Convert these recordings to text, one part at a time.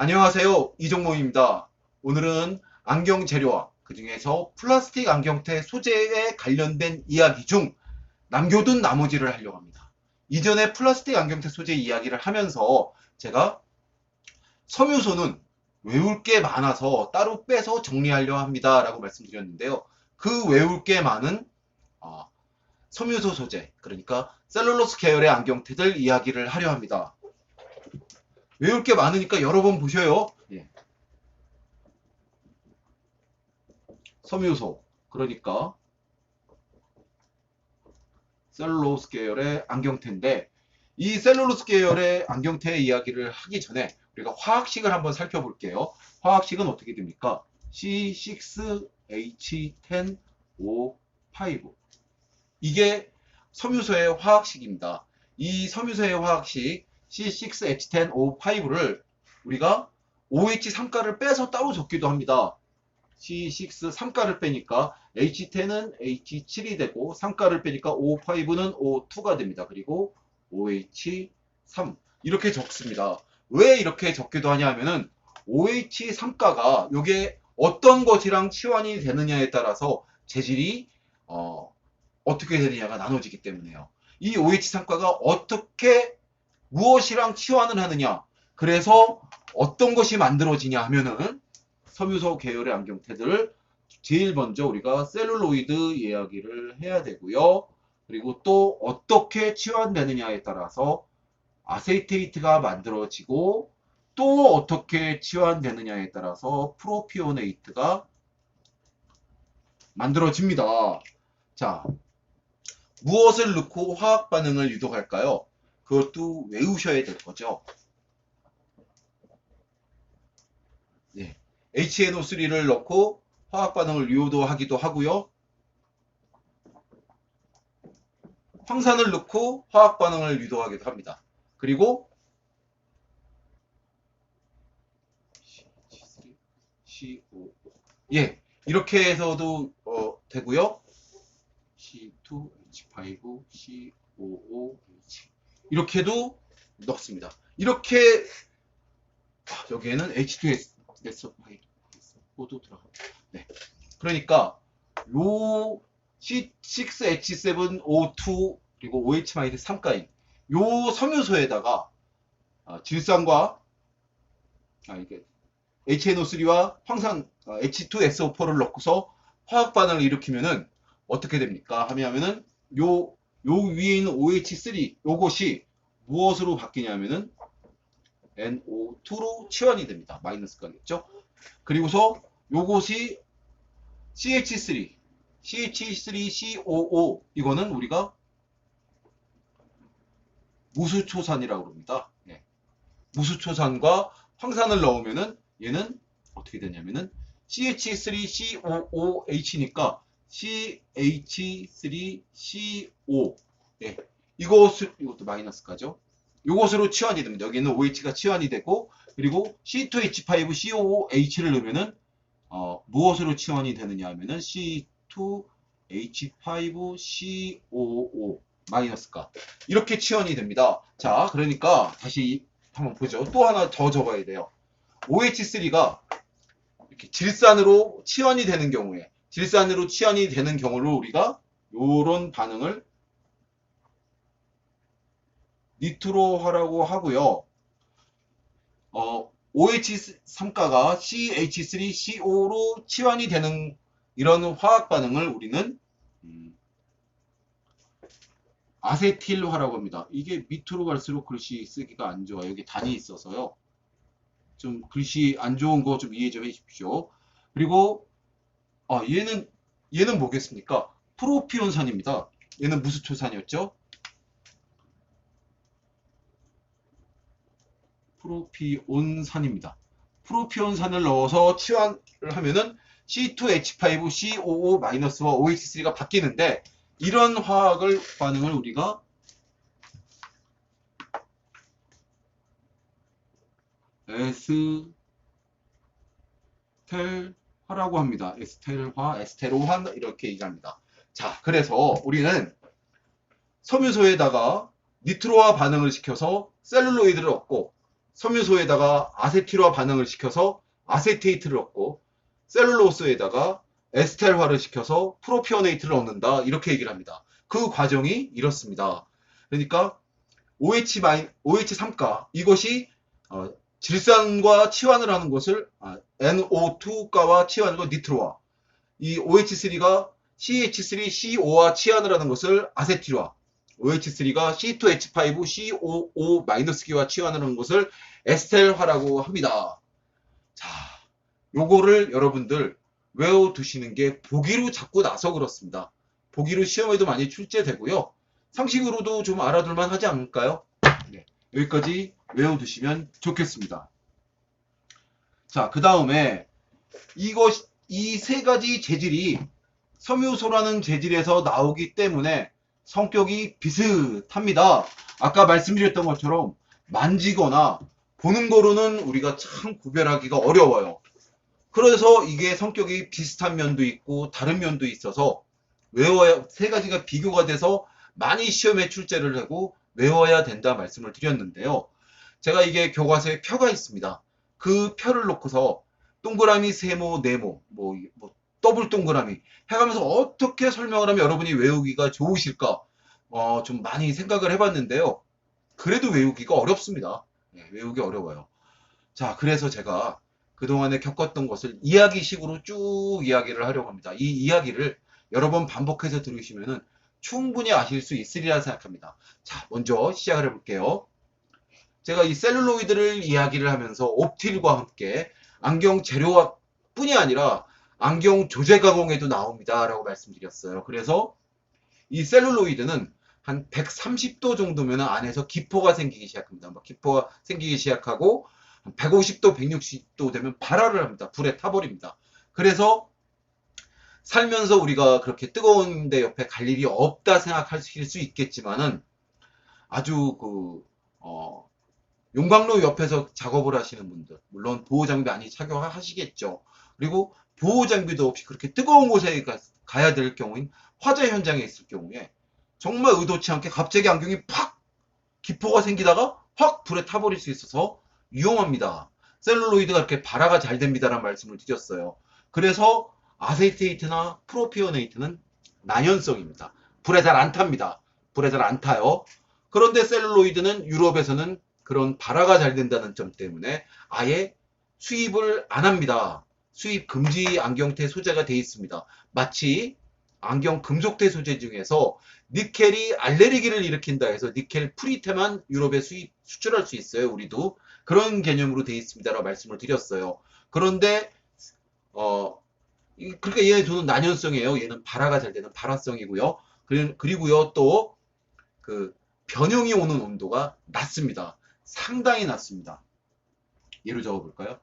안녕하세요. 이종모입니다. 오늘은 안경 재료와 그 중에서 플라스틱 안경테 소재에 관련된 이야기 중 남겨둔 나머지를 하려고 합니다. 이전에 플라스틱 안경테 소재 이야기를 하면서 제가 섬유소는 외울 게 많아서 따로 빼서 정리하려 합니다. 라고 말씀드렸는데요. 그 외울 게 많은 섬유소 소재, 그러니까 셀룰로스 계열의 안경테들 이야기를 하려 합니다. 외울 게 많으니까 여러 번 보셔요. 예. 섬유소, 그러니까 셀룰로스 계열의 안경테인데, 이 셀룰로스 계열의 안경테 이야기를 하기 전에 우리가 화학식을 한번 살펴볼게요. 화학식은 어떻게 됩니까? C6H10O5. 이게 섬유소의 화학식입니다. 이 섬유소의 화학식 C6H10O5를 우리가 OH3가를 빼서 따로 적기도 합니다. C6 3가를 빼니까 H10은 H7이 되고 3가를 빼니까 O5는 O2가 됩니다. 그리고 OH3 이렇게 적습니다. 왜 이렇게 적기도 하냐 하면은 OH3가가 이게 어떤 것이랑 치환이 되느냐에 따라서 재질이 어떻게 되느냐가 나눠지기 때문에요. 이 OH3가가 어떻게 무엇이랑 치환을 하느냐, 그래서 어떤 것이 만들어지냐 하면은 섬유소 계열의 안경테들을 제일 먼저 우리가 셀룰로이드 이야기를 해야 되고요. 그리고 또 어떻게 치환되느냐에 따라서 아세테이트가 만들어지고 또 어떻게 치환되느냐에 따라서 프로피오네이트가 만들어집니다. 자, 무엇을 넣고 화학 반응을 유도할까요? 그것도 외우셔야 될 거죠. 네. HNO3를 넣고 화학 반응을 유도하기도 하고요. 황산을 넣고 화학 반응을 유도하기도 합니다. 그리고 C5, 예, 이렇게 해서도 되고요. C2H5, C5OH 이렇게도 넣습니다. 이렇게 여기에는 H2SO5도 들어갑니다. 네. 그러니까 요 C6H7O2 그리고 OH-3가인 요 섬유소에다가 질산과 이게 HNO3와 황산 H2SO4를 넣고서 화학 반응을 일으키면은 어떻게 됩니까? 하면은 요 위에 있는 OH3 요것이 무엇으로 바뀌냐면은 NO2로 치환이 됩니다. 마이너스가겠죠? 그리고서 요것이 CH3COO 이거는 우리가 무수초산이라고 합니다. 네. 무수초산과 황산을 넣으면은 얘는 어떻게 되냐면은 CH3COOH니까 CH3CO 예. 이것도 마이너스가죠. 이것으로 치환이 됩니다. 여기는 OH가 치환이 되고 그리고 C2H5COOH를 넣으면은 무엇으로 치환이 되느냐 하면은 C2H5COO 마이너스가 이렇게 치환이 됩니다. 자, 그러니까 다시 한번 보죠. 또 하나 더 적어야 돼요. OH3가 이렇게 질산으로 치환이 되는 경우에 질산으로 치환이 되는 경우를 우리가 이런 반응을 니트로화라고 하고요. OH3가가 CH3CO로 치환이 되는 이런 화학 반응을 우리는 아세틸화라고 합니다. 이게 밑으로 갈수록 글씨 쓰기가 안 좋아요. 여기 단이 있어서요. 좀 글씨 안 좋은 거 좀 이해 좀 해주십시오. 그리고 얘는 뭐겠습니까? 프로피온산입니다. 얘는 무수초산이었죠? 프로피온산입니다. 프로피온산을 넣어서 치환을 하면은 C2H5COO-와 OH3가 바뀌는데 이런 화학을 반응을 우리가 에스텔화라고 합니다. 에스텔화, 에스테로환 이렇게 얘기합니다. 자, 그래서 우리는 섬유소에다가 니트로화 반응을 시켜서 셀룰로이드를 얻고 섬유소에다가 아세틸화 반응을 시켜서 아세테이트를 얻고 셀룰로스에다가 에스텔화를 시켜서 프로피오네이트를 얻는다. 이렇게 얘기를 합니다. 그 과정이 이렇습니다. 그러니까 OH3가 이것이 질산과 치환을 하는 것을 NO2가와 치환을 니트로화, 이 OH3가 CH3CO와 치환을 하는 것을 아세틸화, OH3가 C2H5COO-기와 치환을 하는 것을 에스텔화라고 합니다. 자, 요거를 여러분들 외워두시는 게 보기로 자꾸 나서 그렇습니다. 보기로 시험에도 많이 출제되고요. 상식으로도 좀 알아둘만 하지 않을까요? 네, 여기까지 외워두시면 좋겠습니다. 자, 그 다음에 이 세 가지 재질이 섬유소라는 재질에서 나오기 때문에 성격이 비슷합니다. 아까 말씀드렸던 것처럼 만지거나 보는 거로는 우리가 참 구별하기가 어려워요. 그래서 이게 성격이 비슷한 면도 있고 다른 면도 있어서 외워야, 세 가지가 비교가 돼서 많이 시험에 출제를 하고 외워야 된다 말씀을 드렸는데요. 제가 이게 교과서에 표가 있습니다. 그 표를 놓고서 동그라미, 세모, 네모, 더블 동그라미 해가면서 어떻게 설명을 하면 여러분이 외우기가 좋으실까 좀 많이 생각을 해봤는데요. 그래도 외우기가 어렵습니다. 네, 외우기 어려워요. 자, 그래서 제가 그동안에 겪었던 것을 이야기식으로 쭉 이야기를 하려고 합니다. 이 이야기를 여러 번 반복해서 들으시면 충분히 아실 수 있으리라 생각합니다. 자, 먼저 시작을 해볼게요. 제가 이 셀룰로이드를 이야기를 하면서 옵틸과 함께 안경 재료화 뿐이 아니라 안경 조제 가공에도 나옵니다 라고 말씀드렸어요. 그래서 이 셀룰로이드는 한 130도 정도면 안에서 기포가 생기기 시작합니다. 기포가 생기기 시작하고 150도, 160도 되면 발화를 합니다. 불에 타버립니다. 그래서 살면서 우리가 그렇게 뜨거운 데 옆에 갈 일이 없다 생각하실 수 있겠지만은 아주 용광로 옆에서 작업을 하시는 분들, 물론 보호장비 많이 착용하시겠죠. 그리고 보호장비도 없이 그렇게 뜨거운 곳에 가야 될 경우인 화재 현장에 있을 경우에 정말 의도치 않게 갑자기 안경이 팍 기포가 생기다가 확 불에 타버릴 수 있어서 위험합니다. 셀룰로이드가 이렇게 발화가 잘 됩니다라는 말씀을 드렸어요. 그래서 아세테이트나 프로피오네이트는 난연성입니다. 불에 잘 안 탑니다. 불에 잘 안 타요. 그런데 셀룰로이드는 유럽에서는 그런 발화가 잘 된다는 점 때문에 아예 수입을 안 합니다. 수입 금지 안경테 소재가 되어 있습니다. 마치 안경 금속테 소재 중에서 니켈이 알레르기를 일으킨다 해서 니켈 프리테만 유럽에 수출할 수 있어요. 우리도 그런 개념으로 되어 있습니다라고 말씀을 드렸어요. 그런데 그러니까 얘는 저는 난연성이에요. 얘는 발화가 잘 되는 발화성이고요. 그리고요 또 그 변형이 오는 온도가 낮습니다. 상당히 낮습니다. 예로 적어볼까요?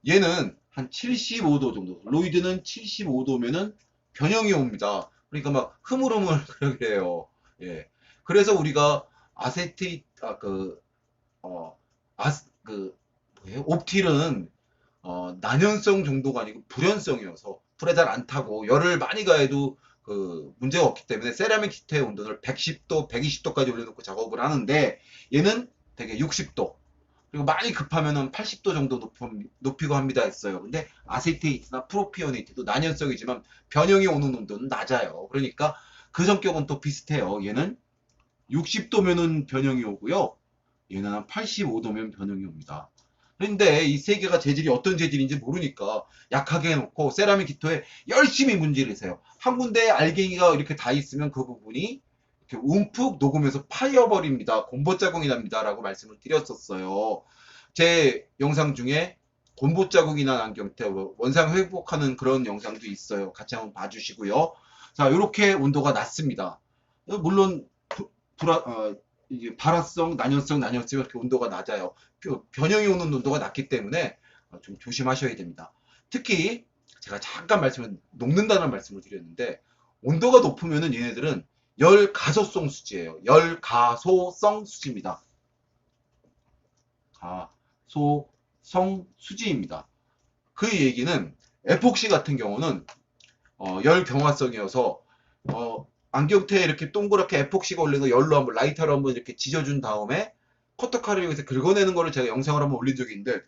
얘는 한 75도 정도. 로이드는 75도면은 변형이 옵니다. 그러니까 막 흐물흐물 그러게요. 예. 그래서 우리가 옵틸은 난연성 정도가 아니고 불연성이어서 불에 잘 안 타고 열을 많이 가해도 문제가 없기 때문에 세라믹 히터의 온도를 110도, 120도까지 올려놓고 작업을 하는데 얘는 되게 60도 그리고 많이 급하면은 80도 정도 높이고 합니다 했어요. 근데 아세테이트나 프로피오네이트도 난연성이지만 변형이 오는 온도는 낮아요. 그러니까 그 성격은 또 비슷해요. 얘는 60도면은 변형이 오고요. 얘는 한 85도면 변형이 옵니다. 그런데 이 세 개가 재질이 어떤 재질인지 모르니까 약하게 해놓고 세라믹 기토에 열심히 문지르세요. 한 군데 알갱이가 이렇게 다 있으면 그 부분이 이렇게 움푹 녹으면서 파여버립니다. 곰보 자국이 납니다. 라고 말씀을 드렸었어요. 제 영상 중에 곰보 자국이 난 안경테 원상 회복하는 그런 영상도 있어요. 같이 한번 봐주시고요. 자, 이렇게 온도가 낮습니다. 물론 이게 발화성, 난연성 이렇게 온도가 낮아요. 변형이 오는 온도가 낮기 때문에 좀 조심하셔야 됩니다. 특히 제가 잠깐 녹는다는 말씀을 드렸는데 온도가 높으면은 얘네들은 열가소성 수지예요. 열가소성 수지입니다. 가소성 수지입니다. 그 얘기는 에폭시 같은 경우는 열경화성이어서 안경테에 이렇게 동그랗게 에폭시가 올려서 열로 한번 라이터로 한번 이렇게 지져준 다음에 커터칼을 이용해서 긁어내는 거를 제가 영상을 한번 올린 적이 있는데,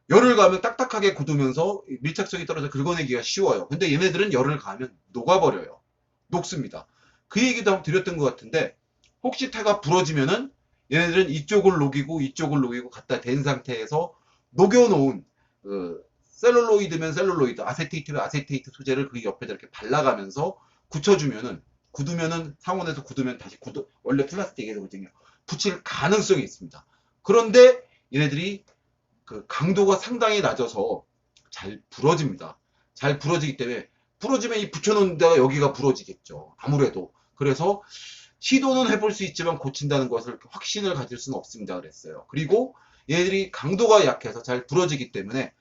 열을 가하면 딱딱하게 굳으면서 밀착성이 떨어져 긁어내기가 쉬워요. 근데 얘네들은 열을 가하면 녹아버려요. 녹습니다. 그 얘기도 한번 드렸던 것 같은데, 혹시 태가 부러지면은 얘네들은 이쪽을 녹이고 이쪽을 녹이고 갖다 댄 상태에서 녹여놓은 셀룰로이드면 셀룰로이드, 아세테이트면 아세테이트 소재를 그 옆에다 이렇게 발라가면서 굳혀주면은, 굳으면은 상온에서 굳으면 다시 원래 플라스틱이거든요. 붙일 가능성이 있습니다. 그런데 얘네들이 그 강도가 상당히 낮아서 잘 부러집니다. 잘 부러지기 때문에, 부러지면 이 붙여놓은 데가 여기가 부러지겠죠. 아무래도. 그래서 시도는 해볼 수 있지만 고친다는 것을 확신을 가질 수는 없습니다. 그랬어요. 그리고 얘들이 강도가 약해서 잘 부러지기 때문에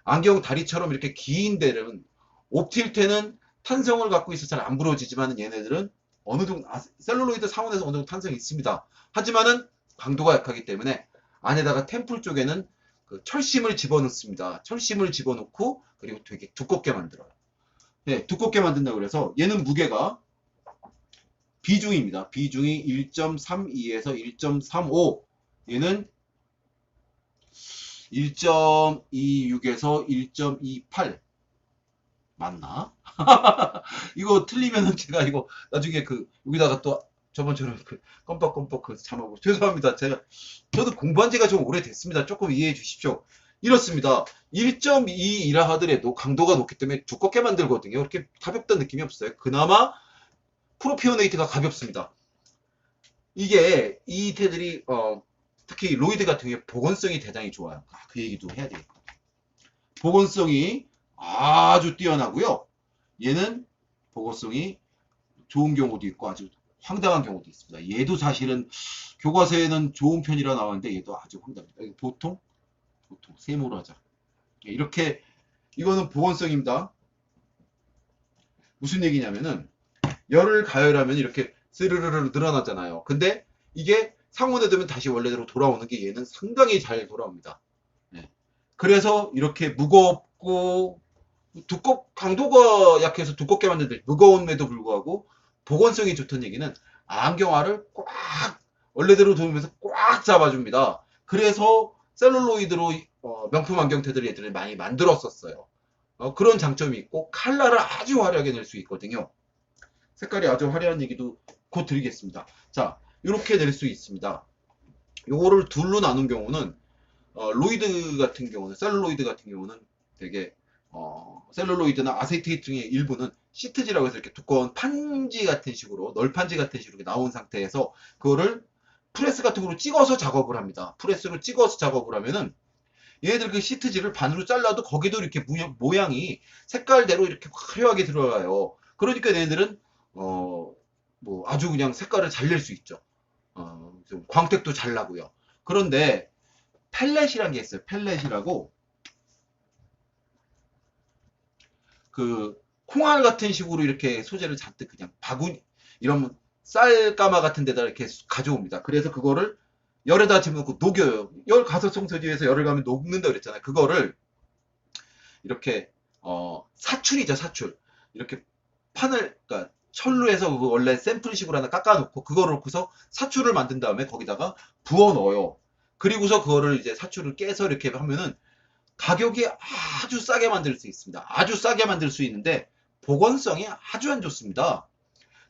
안경 다리처럼 이렇게 긴 데는 옵틸테는 탄성을 갖고 있어 잘 안 부러지지만 얘네들은 어느 정도 셀룰로이드 상온에서 어느 정도 탄성이 있습니다. 하지만은 강도가 약하기 때문에 안에다가 템플 쪽에는 그 철심을 집어넣습니다. 철심을 집어넣고 그리고 되게 두껍게 만들어요. 네, 두껍게 만든다고 그래서 얘는 무게가 비중입니다. 비중이 1.32에서 1.35, 얘는 1.26에서 1.28 맞나? 이거 틀리면은 제가 이거 나중에 여기다가 또 저번처럼 껌뻑껌뻑 자막으로 죄송합니다. 저도 공부한 지가 좀 오래됐습니다. 조금 이해해 주십시오. 이렇습니다. 1.2이라 하더라도 강도가 높기 때문에 두껍게 만들거든요. 그렇게 가볍다는 느낌이 없어요. 그나마 프로피오네이트가 가볍습니다. 이게 이 태들이 특히 로이드 같은 경우에 복원성이 대단히 좋아요. 그 얘기도 해야 되겠다. 복원성이 아주 뛰어나고요. 얘는 복원성이 좋은 경우도 있고 아주 황당한 경우도 있습니다. 얘도 사실은 교과서에는 좋은 편이라 나왔는데 얘도 아주 황당합니다. 보통 세모로 하자. 이렇게 이거는 복원성입니다. 무슨 얘기냐면은 열을 가열하면 이렇게 스르르르 늘어나잖아요. 근데 이게 상온에 두면 다시 원래대로 돌아오는 게 얘는 상당히 잘 돌아옵니다. 네. 그래서 이렇게 무겁고 강도가 약해서 두껍게 만드는데 무거움에도 불구하고 복원성이 좋다는 얘기는 안경알을 꽉 원래대로 두면서 꽉 잡아줍니다. 그래서 셀룰로이드로 명품 안경테들을 얘들을 많이 만들었었어요. 그런 장점이 있고 칼라를 아주 화려하게 낼 수 있거든요. 색깔이 아주 화려한 얘기도 곧 드리겠습니다. 자, 이렇게 낼 수 있습니다. 요거를 둘로 나눈 경우는 로이드 같은 경우는 셀룰로이드 같은 경우는 되게 셀룰로이드나 아세테이트 중에 일부는 시트지라고 해서 이렇게 두꺼운 판지 같은 식으로 널판지 같은 식으로 나온 상태에서 그거를 프레스 같은 거로 찍어서 작업을 합니다. 프레스로 찍어서 작업을 하면은 얘네들 그 시트지를 반으로 잘라도 거기도 이렇게 모양이 색깔대로 이렇게 화려하게 들어가요. 그러니까 얘네들은 뭐 아주 그냥 색깔을 잘 낼 수 있죠. 좀 광택도 잘 나고요. 그런데 펠렛이라는 게 있어요. 펠렛이라고 그 콩알 같은 식으로 이렇게 소재를 잔뜩 그냥 이런 쌀가마 같은 데다 이렇게 가져옵니다. 그래서 그거를 열에다 집어넣고 녹여요. 열 가속성 소재에서 열을 가면 녹는다 그랬잖아요. 그거를 이렇게 사출이죠. 사출. 이렇게 그러니까 철로 해서 원래 샘플식으로 하나 깎아놓고 그거를 놓고서 사출을 만든 다음에 거기다가 부어 넣어요. 그리고서 그거를 이제 사출을 깨서 이렇게 하면은 가격이 아주 싸게 만들 수 있습니다. 아주 싸게 만들 수 있는데 복원성이 아주 안 좋습니다.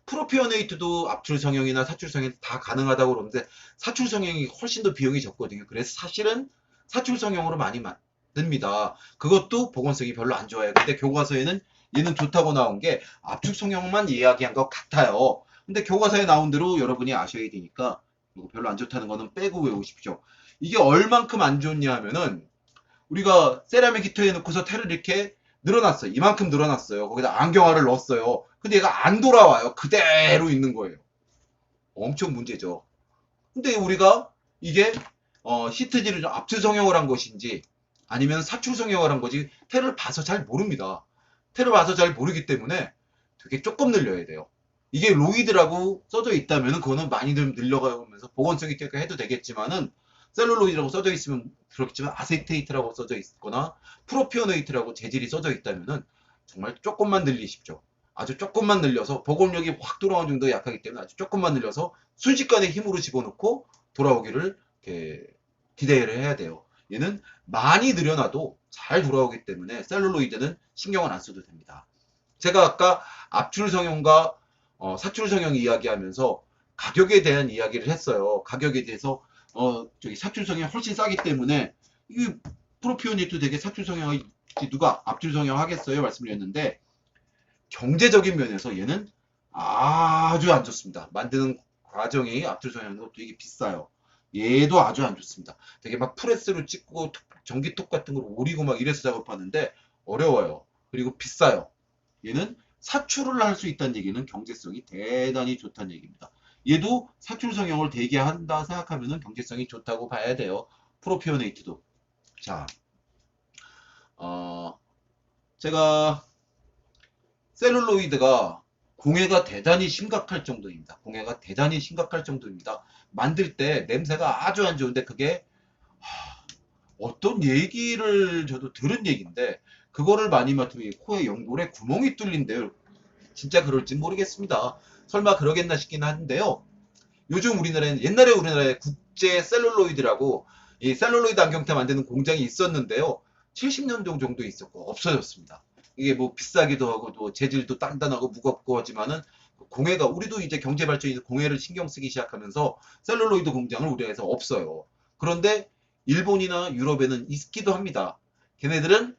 프로피오네이트도 압출 성형이나 사출 성형 다 가능하다고 그러는데 사출 성형이 훨씬 더 비용이 적거든요. 그래서 사실은 사출 성형으로 많이 만듭니다. 그것도 복원성이 별로 안 좋아요. 근데 교과서에는 얘는 좋다고 나온 게 압축 성형만 이야기한 것 같아요. 근데 교과서에 나온 대로 여러분이 아셔야 되니까 이거 별로 안 좋다는 거는 빼고 외우십시오. 이게 얼만큼 안 좋냐 하면은 우리가 세라믹 히터에 넣고서 테를 이렇게 늘어났어요. 이만큼 늘어났어요. 거기다 안경알을 넣었어요. 근데 얘가 안 돌아와요. 그대로 있는 거예요. 엄청 문제죠. 근데 우리가 이게 시트지를 압축 성형을 한 것인지 아니면 사출 성형을 한 거지 테를 봐서 잘 모릅니다. 테를 봐서 잘 모르기 때문에 되게 조금 늘려야 돼요. 이게 로이드라고 써져 있다면 그거는 많이 늘려가면서 복원성이 있게 해도 되겠지만은 셀룰로이드라고 써져 있으면 그렇겠지만 아세테이트라고 써져 있거나 프로피오네이트라고 재질이 써져 있다면은 정말 조금만 늘리십시오. 아주 조금만 늘려서 복원력이 확 돌아오는 정도 약하기 때문에 아주 조금만 늘려서 순식간에 힘으로 집어넣고 돌아오기를 이렇게 기대를 해야 돼요. 얘는 많이 늘여놔도 잘 돌아오기 때문에 셀룰로이드는 신경을 안 써도 됩니다. 제가 아까 압출 성형과 사출 성형 이야기하면서 가격에 대한 이야기를 했어요. 가격에 대해서 저기 사출 성형이 훨씬 싸기 때문에 이 프로피오니트 되게 사출 성형이 누가 압출 성형 하겠어요? 말씀드렸는데 경제적인 면에서 얘는 아주 안 좋습니다. 만드는 과정이 압출 성형도 되게 비싸요. 얘도 아주 안 좋습니다. 되게 막 프레스로 찍고 전기톱 같은 걸 오리고 막 이래서 작업하는데 어려워요. 그리고 비싸요. 얘는 사출을 할 수 있다는 얘기는 경제성이 대단히 좋다는 얘기입니다. 얘도 사출 성형을 되게 한다 생각하면 경제성이 좋다고 봐야 돼요. 프로피오네이트도. 자, 제가 셀룰로이드가 공해가 대단히 심각할 정도입니다. 공해가 대단히 심각할 정도입니다. 만들 때 냄새가 아주 안 좋은데 그게 어떤 얘기를 저도 들은 얘기인데 그거를 많이 맡으면 코에 연골에 구멍이 뚫린대요. 진짜 그럴지 모르겠습니다. 설마 그러겠나 싶긴 한데요. 요즘 우리나라에는 옛날에 우리나라에 국제 셀룰로이드라고 이 셀룰로이드 안경테 만드는 공장이 있었는데요. 70년 정도 있었고 없어졌습니다. 이게 뭐 비싸기도 하고 또 재질도 단단하고 무겁고 하지만은 공해가 우리도 이제 경제 발전이 공해를 신경 쓰기 시작하면서 셀룰로이드 공장을 우리나라에서 없어요. 그런데 일본이나 유럽에는 있기도 합니다. 걔네들은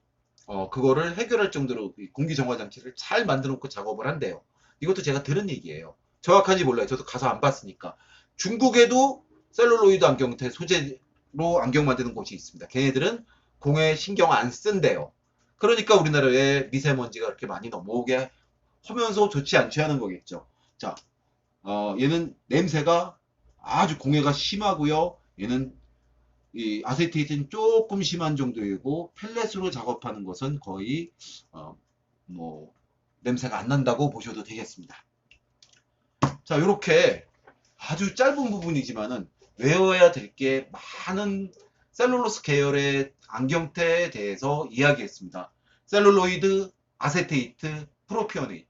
그거를 해결할 정도로 공기 정화 장치를 잘 만들어 놓고 작업을 한대요. 이것도 제가 들은 얘기예요. 정확한지 몰라요. 저도 가서 안 봤으니까. 중국에도 셀룰로이드 안경테 소재로 안경 만드는 곳이 있습니다. 걔네들은 공해 신경 안 쓴대요. 그러니까 우리나라에 미세먼지가 그렇게 많이 넘어오게 하면서 좋지 않지 하는 거겠죠. 자, 얘는 냄새가 아주 공해가 심하고요. 얘는 이 아세테이트는 조금 심한 정도이고 펠렛으로 작업하는 것은 거의 뭐 냄새가 안 난다고 보셔도 되겠습니다. 자, 이렇게 아주 짧은 부분이지만은 외워야 될 게 많은 셀룰로스 계열의 안경테에 대해서 이야기했습니다. 셀룰로이드, 아세테이트, 프로피오네이트.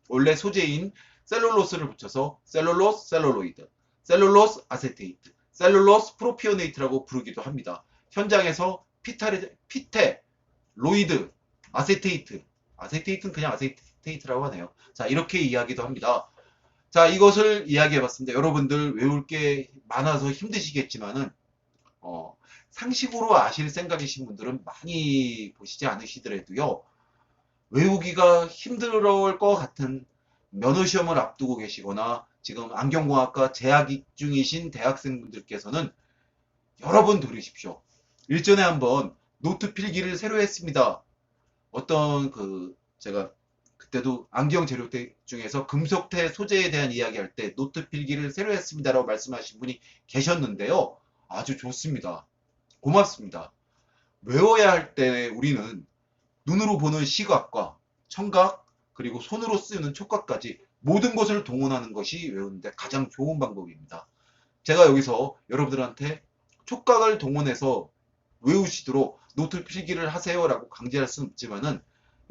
원래 소재인 셀룰로스를 붙여서 셀룰로스, 셀룰로이드, 셀룰로스, 아세테이트, 셀룰로스, 프로피오네이트라고 부르기도 합니다. 현장에서 피테, 로이드, 아세테이트, 아세테이트는 그냥 아세테이트라고 하네요. 자, 이렇게 이야기도 합니다. 자, 이것을 이야기해봤습니다. 여러분들 외울 게 많아서 힘드시겠지만은 상식으로 아실 생각이신 분들은 많이 보시지 않으시더라도요. 외우기가 힘들 것 같은 면허시험을 앞두고 계시거나 지금 안경공학과 재학 중이신 대학생분들께서는 여러 번 들으십시오. 일전에 한번 노트 필기를 새로 했습니다. 어떤 제가 그때도 안경 재료대 중에서 금속태 소재에 대한 이야기할 때 노트 필기를 새로 했습니다라고 말씀하신 분이 계셨는데요. 아주 좋습니다. 고맙습니다. 외워야 할 때 우리는 눈으로 보는 시각과 청각 그리고 손으로 쓰는 촉각까지 모든 것을 동원하는 것이 외우는데 가장 좋은 방법입니다. 제가 여기서 여러분들한테 촉각을 동원해서 외우시도록 노트 필기를 하세요라고 강제할 수는 없지만은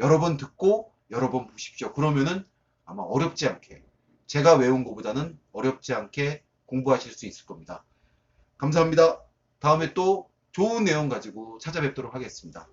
여러 번 듣고 여러 번 보십시오. 그러면은 아마 어렵지 않게 제가 외운 것보다는 어렵지 않게 공부하실 수 있을 겁니다. 감사합니다. 다음에 또 좋은 내용 가지고 찾아뵙도록 하겠습니다.